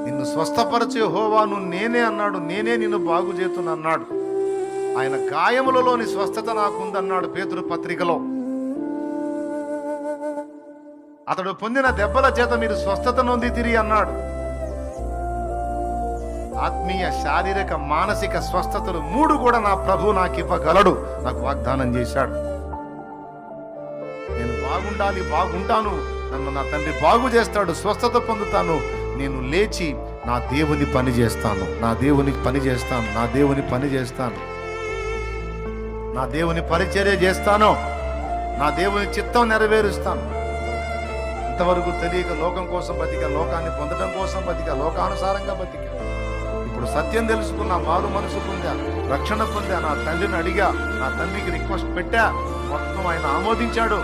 నిన్ను స్వస్థపరిచే యెహోవాను నేనే అన్నాడు. నేనే నిన్ను బాగు చేతును అన్నాడు. ఆయన గాయములలోని స్వస్థత నాకుందన్నాడు పేతురు పత్రికలో. అతడు పొందిన దెబ్బల చేత మీరు స్వస్థత నొందితిరి అన్నాడు. ఆత్మీయ, శారీరక, మానసిక స్వస్థతలు 3 కూడా నా ప్రభు నాకు ఇవ్వగలడు. నాకు వాగ్దానం చేశాడు. నేను బాగుండాలి, బాగుంటాను, నన్ను నా తండ్రి బాగు చేస్తాడు, స్వస్థత పొందుతాను. నేను లేచి నా దేవుని పని చేస్తాను, నా దేవునికి పని చేస్తాను, నా దేవుని పని చేస్తాను, నా దేవుని పరిచర్య చేస్తాను, నా దేవుని చిత్తం నెరవేరుస్తాను. ఇంతవరకు తెలియక లోకం కోసం బతిక, లోకాన్ని పొందడం కోసం బతిక, లోకానుసారంగా బతిక. ఇప్పుడు సత్యం తెలుసుకున్నా, మారు మనసు పొందా, రక్షణ పొందా, నా తండ్రిని అడిగా, నా తండ్రికి రిక్వెస్ట్ పెట్టా, మొత్తం ఆయన ఆమోదించాడు.